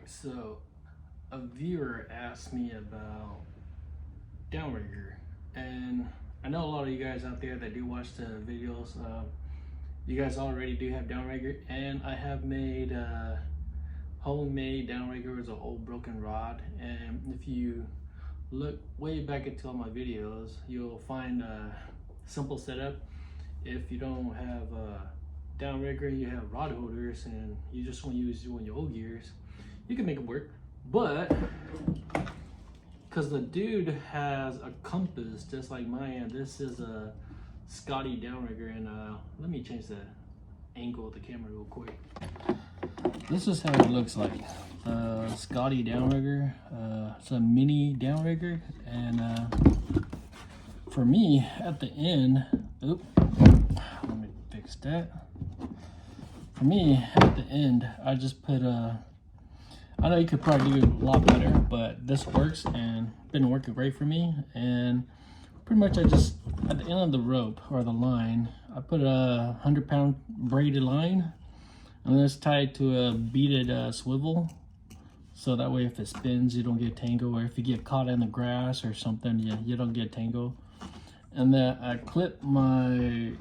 So, a viewer asked me about Downrigger, and I know a lot of you guys out there that do watch the videos. You guys already do have Downrigger, and I have made homemade Downrigger with an old broken rod. And if you look way back into all my videos, you'll find a simple setup. If you don't have Downrigger, you have rod holders, and you just want to use one of your old gears, you can make it work. But because the dude has a compass just like mine, this is a Scotty Downrigger, and let me change the angle of the camera real quick. This is how it looks like. Scotty Downrigger. It's a mini downrigger, and for me at the end, let me fix that. For me at the end, I just put I know you could probably do a lot better, but this works and been working great for me. And pretty much I just, at the end of the rope or the line, I put a 100-pound braided line, and it's tied to a beaded swivel. So that way if it spins, you don't get tangled, or if you get caught in the grass or something, you don't get tangled. And then I clip my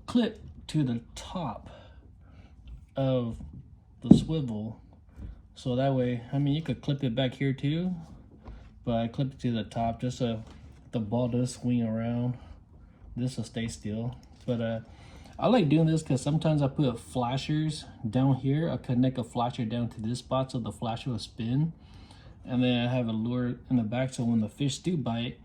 clip to the top of the swivel. So that way, I mean, you could clip it back here too, but I clip it to the top just so the ball does swing around. This will stay still. But I like doing this because sometimes I put flashers down here. I connect a flasher down to this spot so the flasher will spin. And then I have a lure in the back so when the fish do bite,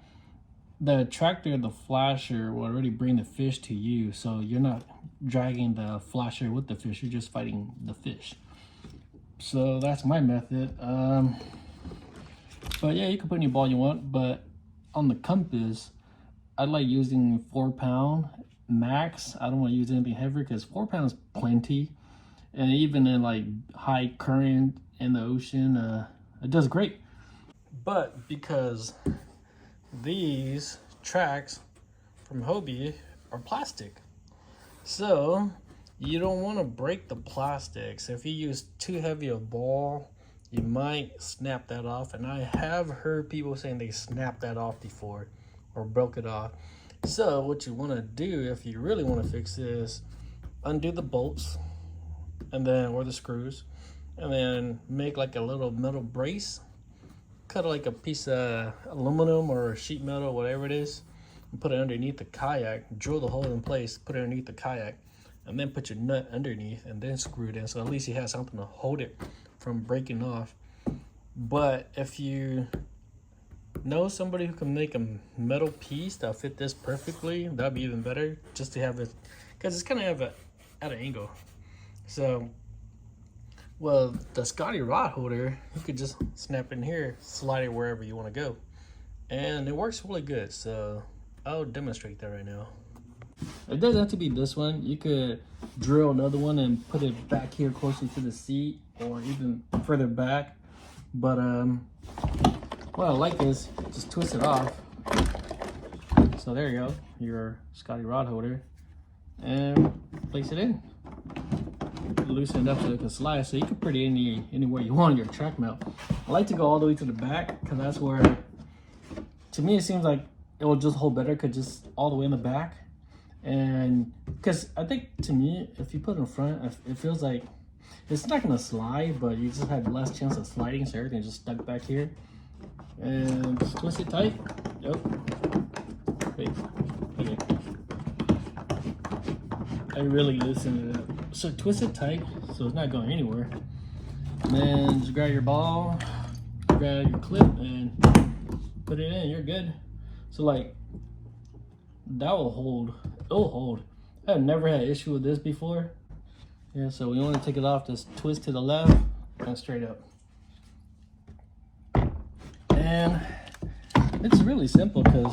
the attractor of the flasher will already bring the fish to you. So you're not dragging the flasher with the fish, you're just fighting the fish. So that's my method. But yeah, you can put any ball you want, but on the compass, I like using 4-pound max. I don't want to use anything heavier because 4 pounds plenty. And even in like high current in the ocean, it does great. But because these tracks from Hobie are plastic, so you don't want to break the plastics. If you use too heavy a ball, you might snap that off. And I have heard people saying they snapped that off before or broke it off. So what you want to do if you really want to fix this, undo the bolts and then, or the screws, and then make like a little metal brace. Cut like a piece of aluminum or sheet metal, whatever it is, and put it underneath the kayak. Drill the hole in place, put it underneath the kayak, and then put your nut underneath and then screw it in, so at least you have something to hold it from breaking off. But if you know somebody who can make a metal piece that'll fit this perfectly, that'd be even better, just to have it, because it's kind of at an angle. So, well, the Scotty rod holder, you could just snap in here, slide it wherever you want to go, and it works really good. So I'll demonstrate that right now. It doesn't have to be this one. You could drill another one and put it back here closer to the seat, or even further back. But what I like is just twist it off. So there you go, your Scotty rod holder, and place it in. Loosen it up so it can slide, so you can put it anywhere you want on your track mount. I like to go all the way to the back because that's where, to me, it seems like it will just hold better, because just all the way in the back. And because I think, to me, if you put it in front, it feels like it's not gonna slide, but you just have less chance of sliding, so everything's just stuck back here. And just twist it tight. Yep. Wait. Okay. I really loosened it up. So twist it tight so it's not going anywhere. And then just grab your ball, grab your clip, and put it in. You're good. So like that will hold. It'll hold. I've never had an issue with this before. Yeah, so we want to take it off, just twist to the left and straight up. And it's really simple because,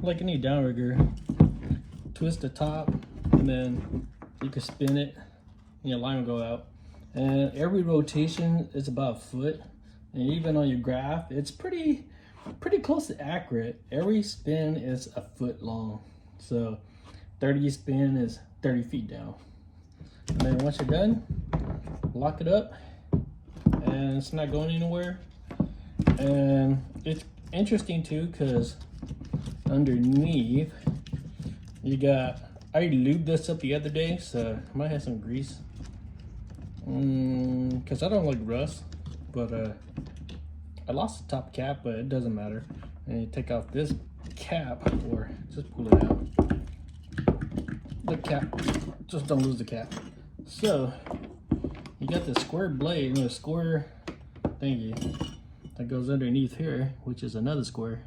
like any downrigger, twist the top and then you can spin it and your line will go out. And every rotation is about a foot. And even on your graph, it's pretty close to accurate. Every spin is a foot long. So 30 spin is 30 feet down. And then once you're done, lock it up and it's not going anywhere. And it's interesting too because underneath you got, I lubed this up the other day, so I might have some grease because I don't like rust, but I lost the top cap, but it doesn't matter. And you take off this cap, or just pull it out, the cap, just don't lose the cap. So you got the square blade and a square thingy that goes underneath here, which is another square,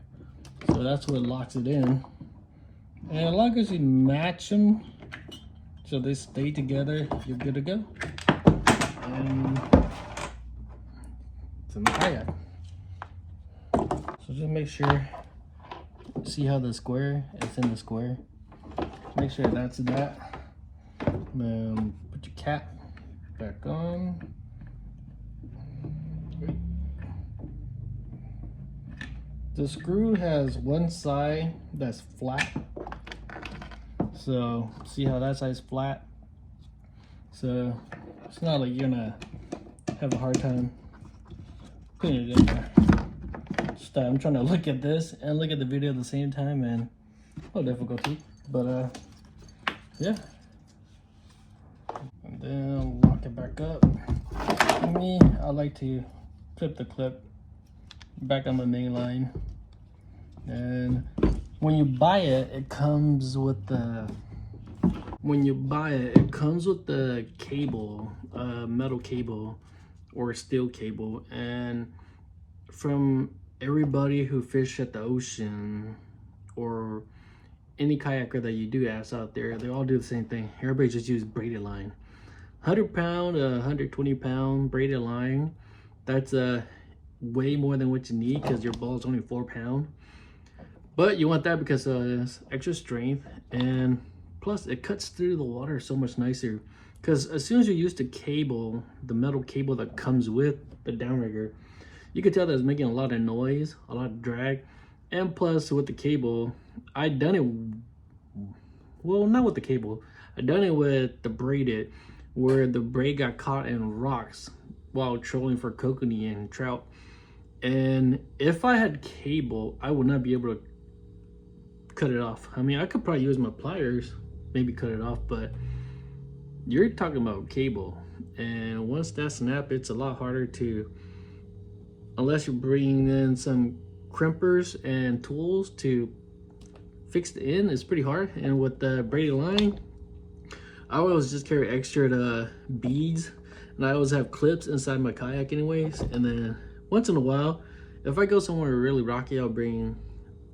so that's what locks it in. And as long as you match them so they stay together, you're good to go. And it's in the kayak. So just make sure, see how the square is in the square. Make sure that's that. Then put your cap back on. The screw has one side that's flat. So see how that side's flat? So it's not like you're gonna have a hard time putting it in there. Just, I'm trying to look at this and look at the video at the same time, and no difficulty. But yeah. And then lock it back up. For me, I like to clip the clip back on the main line. And when you buy it, it comes with the cable, metal cable or steel cable. And from everybody who fish at the ocean or any kayaker that you do ask out there, they all do the same thing. Everybody just use braided line. 100 pound, 120 pound braided line. That's way more than what you need because your ball is only 4 pounds. But you want that because it's extra strength, and plus it cuts through the water so much nicer. Because as soon as you use the cable, the metal cable that comes with the downrigger, you can tell that it's making a lot of noise, a lot of drag. And plus with the cable, I done it, well, not with the cable, I done it with the braided, where the braid got caught in rocks while trolling for kokanee and trout. And if I had cable, I would not be able to cut it off. I mean, I could probably use my pliers, maybe cut it off, but you're talking about cable. And once that snap, it's a lot harder to, unless you're bringing in some crimpers and tools to fix the end, it's pretty hard. And with the braided line, I always just carry extra beads, and I always have clips inside my kayak anyways. And then once in a while, if I go somewhere really rocky, I'll bring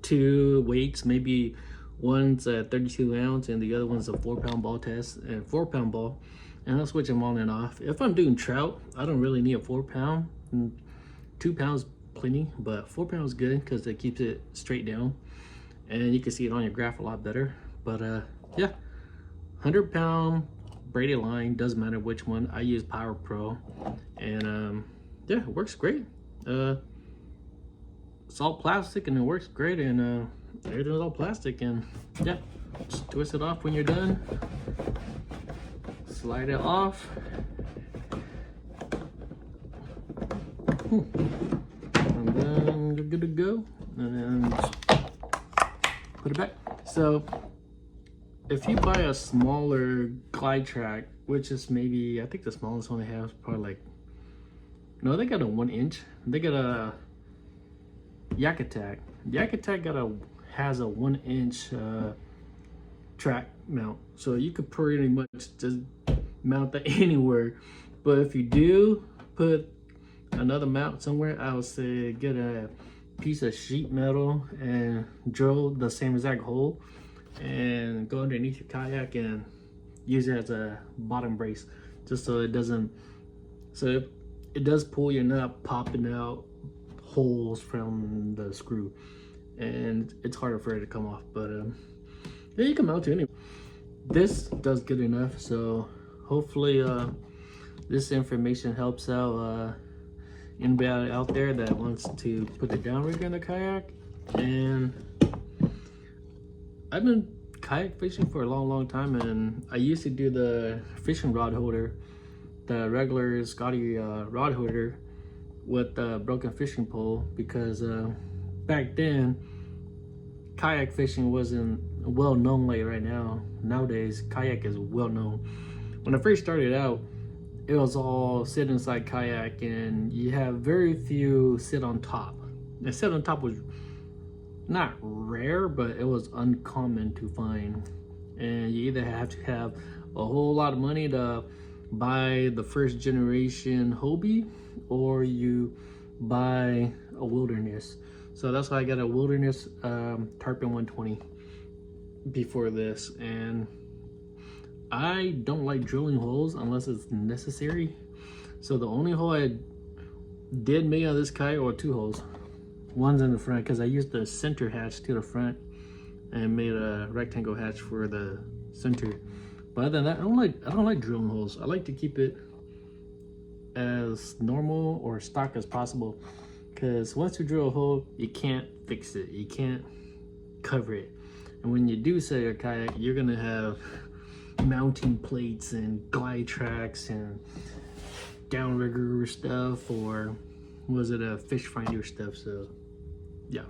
2 weights, maybe one's a 32 ounce and the other one's a 4 pound ball test, and 4 pound ball, and I'll switch them on and off. If I'm doing trout, I don't really need a 4 pound. 2 pounds plenty, but 4 pounds good because it keeps it straight down, and you can see it on your graph a lot better. But yeah, 100 pound braided line, doesn't matter which one. I use Power Pro, and yeah, it works great. It's all plastic and it works great, and everything's all plastic. And yeah, just twist it off when you're done, slide it off, and then you're good to go. And then just put it back. So if you buy a smaller glide track, which is maybe, I think the smallest one they have is probably like, no, they got a 1 inch. They got a Yak Attack. Yak Attack has a 1 inch track mount, so you could pretty much just mount that anywhere. But if you do put another mount somewhere, I would say get a piece of sheet metal and drill the same exact hole and go underneath your kayak and use it as a bottom brace, just so it doesn't, so if it does pull, you're not popping out holes from the screw, and it's harder for it to come off. But yeah, you can mount it anyway. This does good enough, so hopefully this information helps out anybody out there that wants to put the downrigger in the kayak. And I've been kayak fishing for a long time, and I used to do the fishing rod holder, the regular Scotty rod holder, with a broken fishing pole, because back then kayak fishing wasn't well known like right now. Nowadays kayak is well known. When I first started out, it was all sit inside kayak, and you have very few sit on top. And sit on top was not rare, but it was uncommon to find. And you either have to have a whole lot of money to buy the first generation Hobie, or you buy a Wilderness. So that's why I got a Wilderness Tarpon 120 before this. And I don't like drilling holes unless it's necessary. So the only hole I did make on this kayak were 2 holes. One's in the front because I used the center hatch to the front and made a rectangle hatch for the center. But other than that, I don't like drilling holes. I like to keep it as normal or stock as possible, because once you drill a hole, you can't fix it. You can't cover it. And when you do sell your kayak, you're gonna have mounting plates and glide tracks and downrigger stuff, or was it a fish finder stuff? So yeah.